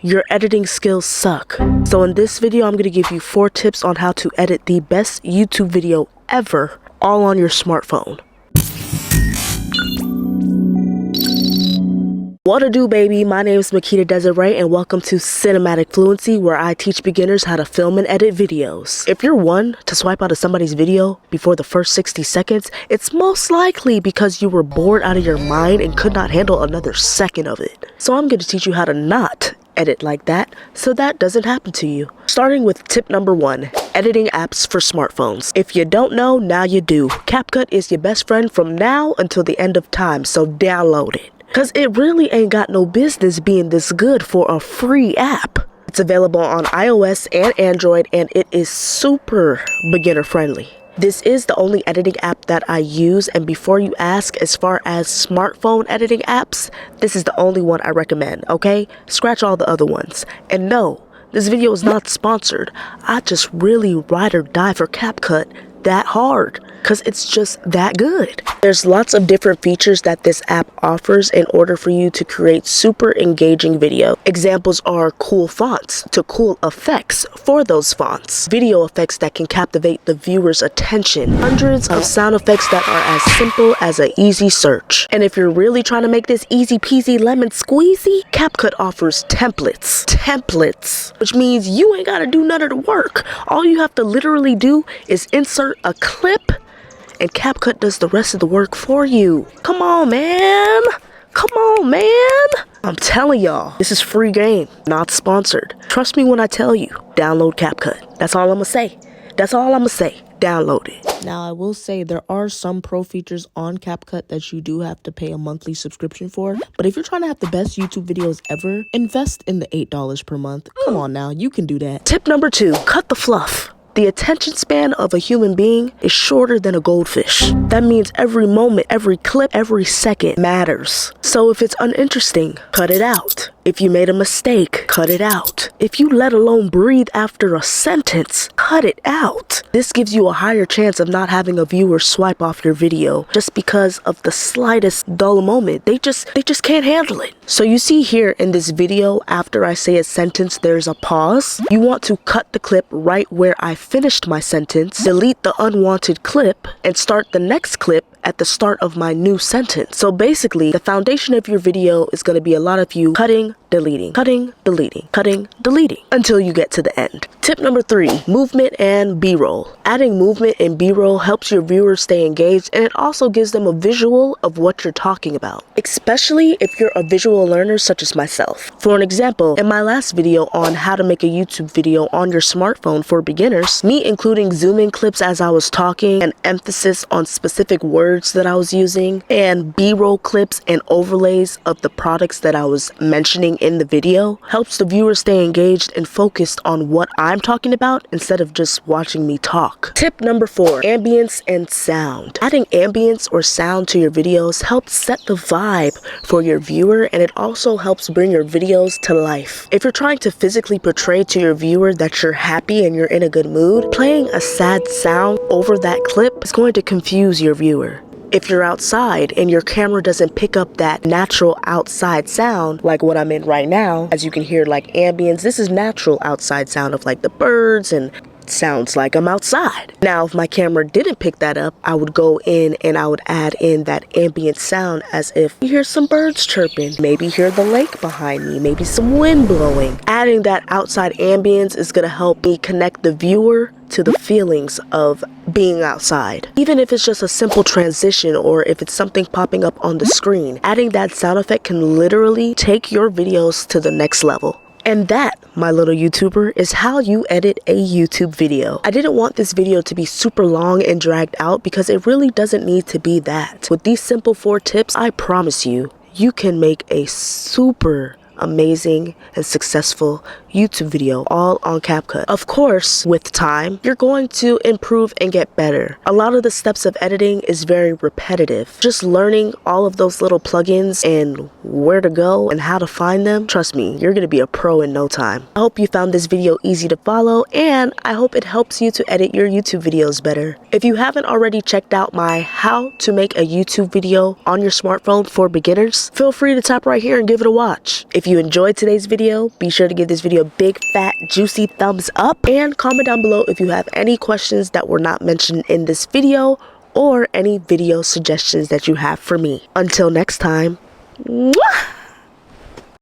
your editing skills suck. So in this video, I'm going to give you 4 tips on how to edit the best YouTube video ever, all on your smartphone. What to do, baby? My name is Makita Desiree, and welcome to Cinematic Fluency, where I teach beginners how to film and edit videos. If you're one to swipe out of somebody's video before the first 60 seconds, it's most likely because you were bored out of your mind and could not handle another second of it. So I'm going to teach you how to not edit like that, so that doesn't happen to you. Starting with tip number 1, editing apps for smartphones. If you don't know, now you do. Capcut is your best friend from now until the end of time, so download it. Cause it really ain't got no business being this good for a free app. It's available on iOS and Android, and it is super beginner friendly. This is the only editing app that I use, and before you ask, as far as smartphone editing apps, this is the only one I recommend, okay? Scratch all the other ones. And no, this video is not sponsored. I just really ride or die for Capcut that hard, because it's just that good. There's lots of different features that this app offers in order for you to create super engaging video. Examples are cool fonts to cool effects for those fonts, video effects that can captivate the viewer's attention, hundreds of sound effects that are as simple as an easy search. And if you're really trying to make this easy peasy lemon squeezy, Capcut offers templates, which means you ain't gotta do none of the work. All you have to literally do is insert a clip, and Capcut does the rest of the work for you. Come on, man. Come on, man. I'm telling y'all, this is free game, not sponsored. Trust me when I tell you, download Capcut. That's all I'm gonna say. That's all I'm gonna say. Download it. Now, I will say there are some pro features on Capcut that you do have to pay a monthly subscription for. But if you're trying to have the best YouTube videos ever, invest in the $8 per month. Come on now, you can do that. Tip number 2, cut the fluff. The attention span of a human being is shorter than a goldfish. That means every moment, every clip, every second matters. So if it's uninteresting, cut it out. If you made a mistake, cut it out. If you let alone breathe after a sentence, cut it out. This gives you a higher chance of not having a viewer swipe off your video just because of the slightest dull moment. They just can't handle it. So you see here in this video, after I say a sentence, there's a pause. You want to cut the clip right where I finished my sentence, delete the unwanted clip, and start the next clip at the start of my new sentence. So basically, the foundation of your video is going to be a lot of you cutting, deleting, cutting, deleting, cutting, deleting until you get to the end. Tip number 3, movement and B-roll. Adding movement and B-roll helps your viewers stay engaged, and it also gives them a visual of what you're talking about, especially if you're a visual learner such as myself. For an example, in my last video on how to make a YouTube video on your smartphone for beginners, me including zoom in clips as I was talking and emphasis on specific words that I was using, and B-roll clips and overlays of the products that I was mentioning in the video helps the viewer stay engaged and focused on what I'm talking about instead of just watching me talk. Tip number 4, ambience and sound. Adding ambience or sound to your videos helps set the vibe for your viewer, and it also helps bring your videos to life. If you're trying to physically portray to your viewer that you're happy and you're in a good mood, playing a sad sound over that clip is going to confuse your viewer. If you're outside and your camera doesn't pick up that natural outside sound, like what I'm in right now, as you can hear like ambience, this is natural outside sound of like the birds, and sounds like I'm outside. Now, if my camera didn't pick that up, I would go in and I would add in that ambient sound as if you hear some birds chirping, maybe hear the lake behind me, maybe some wind blowing. Adding that outside ambience is gonna help me connect the viewer to the feelings of being outside. Even if it's just a simple transition or if it's something popping up on the screen, adding that sound effect can literally take your videos to the next level. And that, my little YouTuber, is how you edit a YouTube video. I didn't want this video to be super long and dragged out because it really doesn't need to be that. With these simple 4 tips, I promise you, you can make a super amazing and successful YouTube video all on Capcut. Of course, with time, you're going to improve and get better. A lot of the steps of editing is very repetitive. Just learning all of those little plugins and where to go and how to find them, trust me, you're gonna be a pro in no time. I hope you found this video easy to follow, and I hope it helps you to edit your YouTube videos better. If you haven't already checked out my how to make a YouTube video on your smartphone for beginners, feel free to tap right here and give it a watch. If you you enjoyed today's video, be sure to give this video a big, fat, juicy thumbs up and comment down below if you have any questions that were not mentioned in this video or any video suggestions that you have for me. Until next time, mwah!